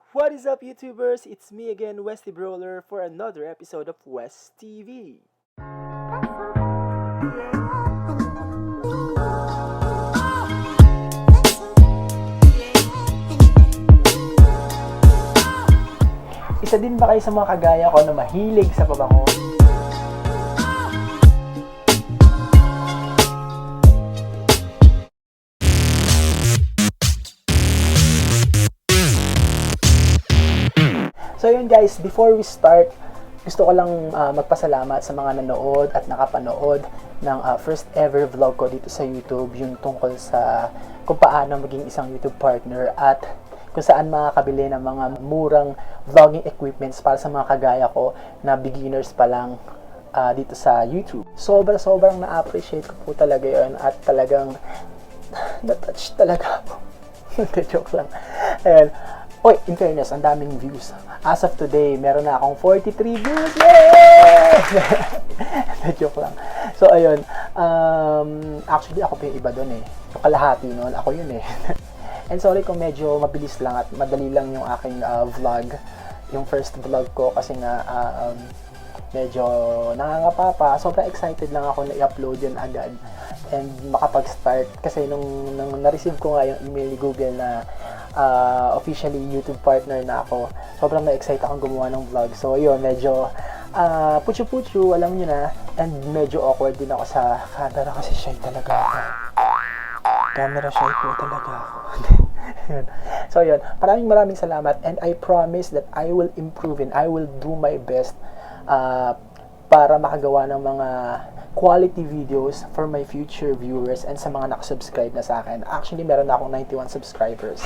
What is up, YouTubers? It's me again, Westy Brawler, for another episode of West TV. Isa din ba kayo sa mga kagaya ko na mahilig sa pabango? So yun guys, before we start, gusto ko lang magpasalamat sa mga nanood at nakapanood ng first ever vlog ko dito sa YouTube, yung tungkol sa kung paano maging isang YouTube partner at kung saan makakabili ng mga murang vlogging equipments para sa mga kagaya ko na beginners pa lang dito sa YouTube. Sobrang na-appreciate ko po talaga yun at talagang na-touch talaga ako. Joke lang. Ayan. Oy, in fairness, ang daming views. As of today, meron na akong 43 views. Yay! Joke lang. So, ayun. Actually, ako pa yung iba doon eh. So, kalahati noon, ako yun eh. And sorry kung medyo mabilis lang at madali lang yung aking vlog. Yung first vlog ko kasi nga medyo nangangapa pa. Sobrang excited lang ako na i-upload yun agad. And makapag-start. Kasi nung na-receive ko nga yung email ni Google na officially YouTube partner na ako, sobrang na-excite akong gumawa ng vlog. So yun, medyo putyo-putyo, alam nyo na, and medyo awkward din ako sa camera kasi shy talaga ako. Camera shy po talaga ako. So yun, maraming salamat, and I promise that I will improve and I will do my best para makagawa ng mga quality videos for my future viewers and sa mga nakasubscribe na sa akin. Actually, meron na akong 91 subscribers.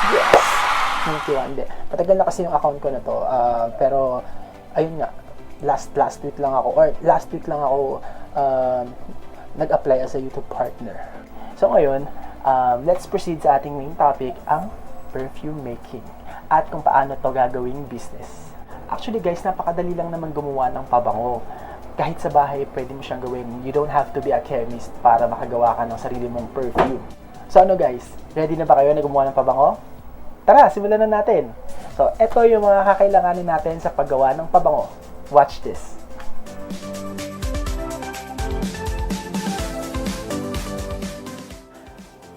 Yes! 91, hindi. Matagal na kasi yung account ko na to. Pero, ayun nga, last week lang ako nag-apply as a YouTube partner. So ngayon, let's proceed sa ating main topic, ang perfume making at kung paano to gagawing business. Actually guys, napakadali lang naman gumawa ng pabango. Kahit sa bahay, pwede mo siyang gawin. You don't have to be a chemist para makagawa ka ng sarili mong perfume. So ano guys, ready na ba kayo na gumawa ng pabango? Tara, simulan na natin. So, ito yung mga kakailanganin natin sa paggawa ng pabango. Watch this.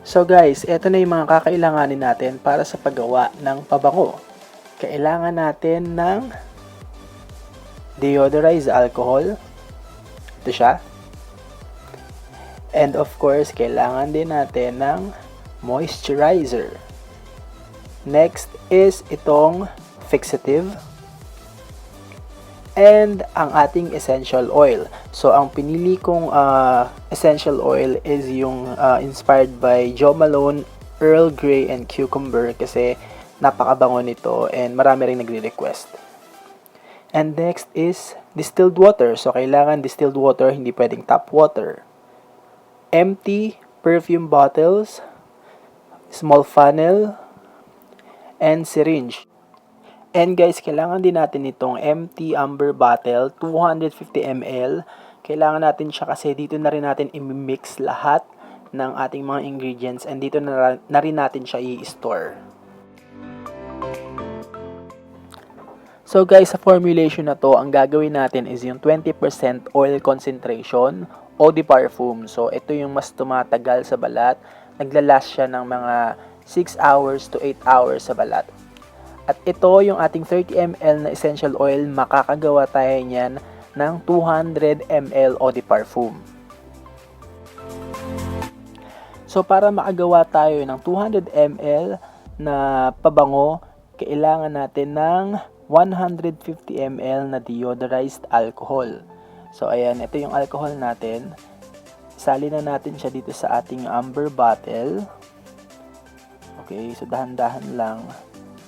So guys, ito na yung mga kakailanganin natin para sa paggawa ng pabango. Kailangan natin ng deodorized alcohol. Ito siya. And of course, kailangan din natin ng moisturizer. Next is itong fixative. And ang ating essential oil. So, ang pinili kong essential oil is yung inspired by Jo Malone, Earl Grey, and Cucumber kasi napakabango nito and marami ring nagre-request. And next is distilled water. So, kailangan distilled water, hindi pwedeng tap water. Empty perfume bottles, small funnel, and syringe. And guys, kailangan din natin itong empty amber bottle, 250 ml. Kailangan natin siya kasi dito na rin natin i-mix lahat ng ating mga ingredients and dito na rin natin siya i-store. So guys, sa formulation na to, ang gagawin natin is yung 20% oil concentration eau de parfum. So ito yung mas tumatagal sa balat. Naglalast siya ng mga 6 hours to 8 hours sa balat. At ito yung ating 30 ml na essential oil, makakagawa tayo niyan ng 200 ml eau de parfum. So para makagawa tayo ng 200 ml na pabango, kailangan natin ng 150 ml na deodorized alcohol. So ayan, ito yung alcohol natin. Sali na natin siya dito sa ating amber bottle. Okay, so dahan-dahan lang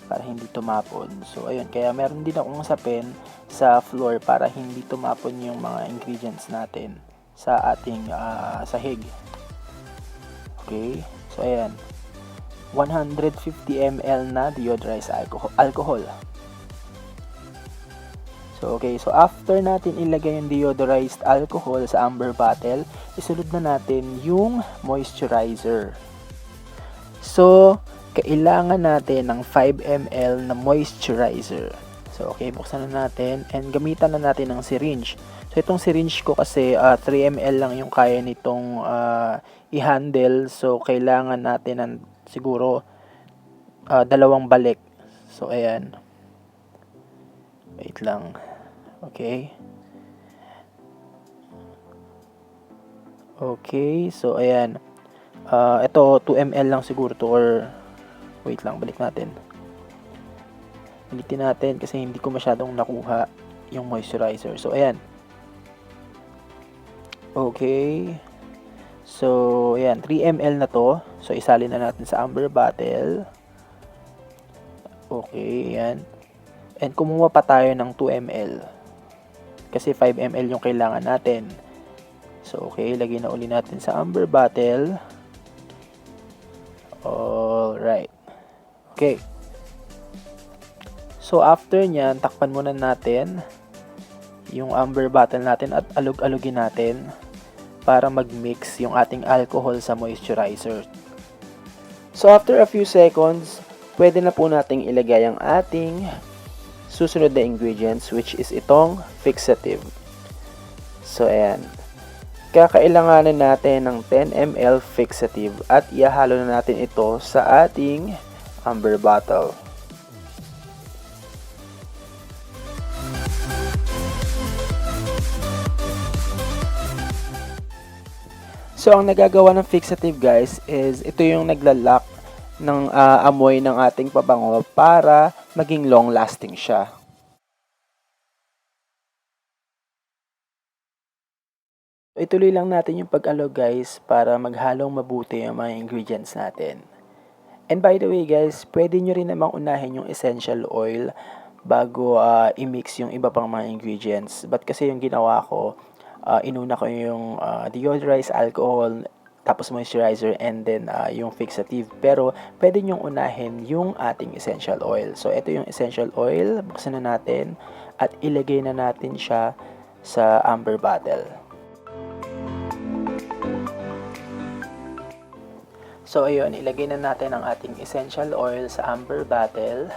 para hindi tumapon. So ayun, kaya meron din akong sapin sa floor para hindi tumapon yung mga ingredients natin sa ating sahig. Okay, so ayan, 150 ml na deodorized alcohol. So, okay. So, after natin ilagay yung deodorized alcohol sa amber bottle, isunod na natin yung moisturizer. So, kailangan natin ng 5 ml na moisturizer. So, okay, buksan na natin and gamitan na natin ng syringe. So, itong syringe ko kasi 3 ml lang yung kaya nitong i-handle. So, kailangan natin ng siguro 2 balik. So, ayan. Wait lang. Okay. Okay, so ayan. Ito 2 ml lang siguro to, or wait lang, balik natin. Ulitin natin kasi hindi ko masyadong nakuha yung moisturizer. So ayan. Okay. So ayan, 3 ml na to. So isalin na natin sa amber bottle. Okay, ayan. And kumuha pa tayo ng 2 ml. Kasi 5 ml yung kailangan natin. So, okay, lagay na uli natin sa amber bottle. Alright. Okay. So, after nyan, takpan muna natin yung amber bottle natin at alug-alugin natin para mag-mix yung ating alcohol sa moisturizer. So, after a few seconds, pwede na po nating ilagay ang ating susunod na ingredients, which is itong fixative. So, ayan. Kakailanganin natin ng 10 ml fixative at ihalo na natin ito sa ating amber bottle. So, ang nagagawa ng fixative, guys, is ito yung naglalak ng amoy ng ating pabango para maging long-lasting siya. Ituloy lang natin yung pag-alog, guys, para maghalong mabuti yung mga ingredients natin. And by the way, guys, pwede nyo rin namang unahin yung essential oil bago i-mix yung iba pang mga ingredients. But kasi yung ginawa ko, inuna ko yung deodorized alcohol, tapos moisturizer, and then yung fixative. Pero pwede nyong unahin yung ating essential oil. So ito yung essential oil, buksan na natin at ilagay na natin siya sa amber bottle. So ayun, ilagay na natin ang ating essential oil sa amber bottle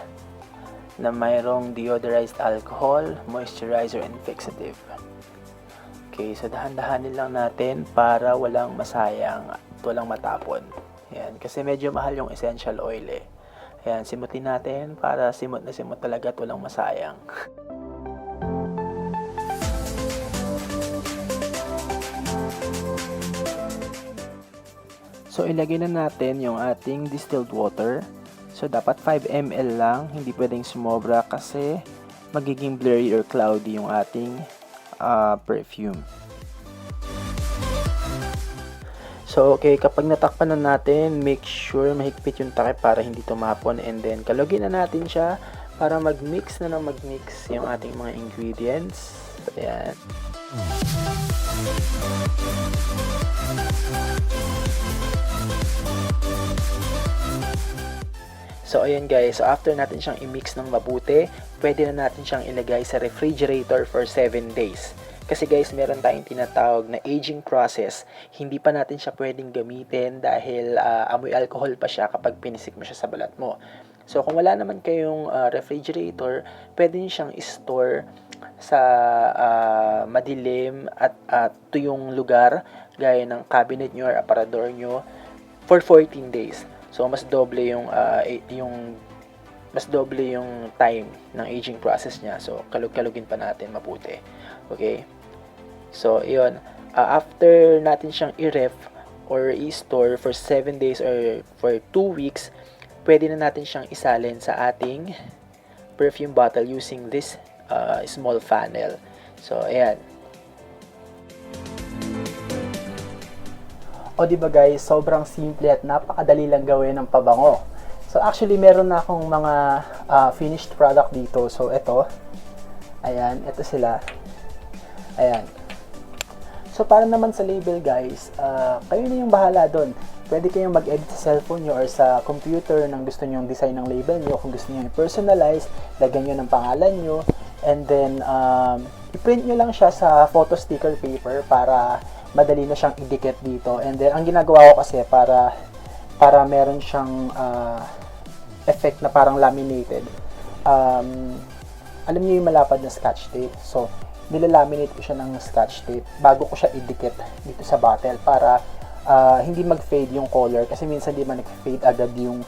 na mayroong deodorized alcohol, moisturizer, and fixative. Okay, so dahan-dahanin lang natin para walang masayang at walang matapon. Ayan, kasi medyo mahal yung essential oil eh. Ayan, simutin natin para simot na simot talaga at walang masayang. So, ilagay na natin yung ating distilled water. So, dapat 5 ml lang. Hindi pwedeng sumobra kasi magiging blurry or cloudy yung ating perfume. So, okay, kapag natakpan na natin, make sure mahigpit yung takip para hindi tumapon. And then, kalugin na natin siya para mag-mix na ng mag-mix yung ating mga ingredients. Ayan. So, ayan guys. So, after natin siyang i-mix ng mabuti, pwede na natin siyang ilagay sa refrigerator for 7 days. Kasi guys, meron tayong tinatawag na aging process. Hindi pa natin siya pwedeng gamitin dahil amoy alcohol pa siya kapag pinisik mo siya sa balat mo. So, kung wala naman kayong refrigerator, pwede nyo siyang i-store sa madilim at tuyong lugar, gaya ng cabinet nyo or aparador nyo, for 14 days. So, mas doble yung time ng aging process niya. So, kalugin pa natin mabuti. Okay? So, yun. After natin siyang i-ref or i-store for 7 days or for 2 weeks, pwede na natin siyang isalin sa ating perfume bottle using this small funnel. So, ayan. O diba guys, sobrang simple at napakadali lang gawin ng pabango. So actually meron na akong mga finished product dito. So ito, ayan, ito sila. Ayan. So para naman sa label guys, kayo na yung bahala doon. Pwede kayong mag-edit sa cellphone nyo or sa computer ng gusto nyo yung design ng label nyo. Kung gusto nyo yung personalize, lagyan nyo ng pangalan nyo. And then, i-print nyo lang siya sa photo sticker paper para madali na siyang idikit dito. And then, ang ginagawa ko kasi para meron siyang effect na parang laminated. Alam niyo yung malapad na scotch tape. So, nilalaminate ko siya ng scotch tape bago ko siya idikit dito sa bottle para hindi mag-fade yung color kasi minsan di man nag-fade agad yung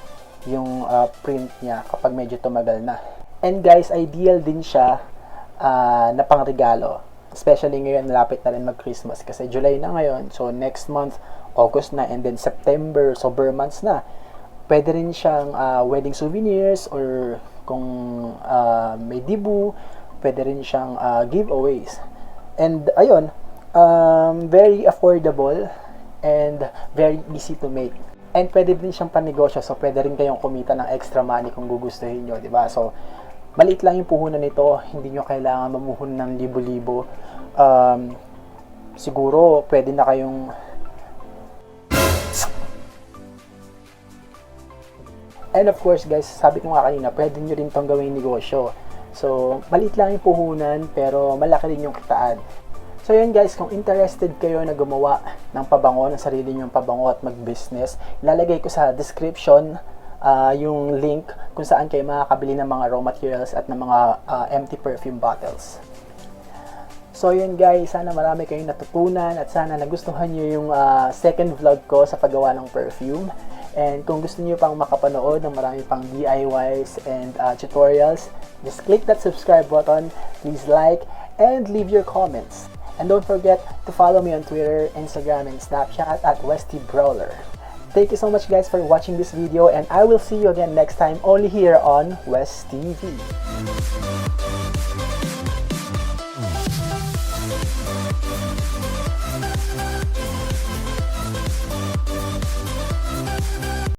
print niya kapag medyo tumagal na. And guys, ideal din siya na pangregalo. Especially ngayon, malapit na rin mag-Christmas kasi July na ngayon. So, next month, August na, and then September, so bare months na. Pwede rin siyang wedding souvenirs or kung may dibu, pwede rin siyang giveaways. And ayun, very affordable and very easy to make. And pwede din siyang panegosyo, so pwede rin kayong kumita ng extra money kung gugustuhin nyo, di ba? So, maliit lang yung puhunan nito, hindi nyo kailangan mamuhon ng libo-libo. Siguro, pwede na kayong and of course guys, sabi ko nga kanina, pwede nyo rin tong gawing negosyo. So, maliit lang yung puhunan, pero malaki rin yung kitaan. So yun guys, kung interested kayo na gumawa ng pabango, ng sarili nyong pabango at mag-business, ilalagay ko sa description yung link kung saan kayo makakabili ng mga raw materials at ng mga empty perfume bottles. So yun guys, sana marami kayong natutunan at sana nagustuhan nyo yung second vlog ko sa paggawa ng perfume. And kung gusto niyo pang makapanood ng marami pang DIYs and tutorials, just click that subscribe button, please like, and leave your comments. And don't forget to follow me on Twitter, Instagram, and Snapchat at WestyBrawler. Thank you so much guys for watching this video, and I will see you again next time only here on West TV.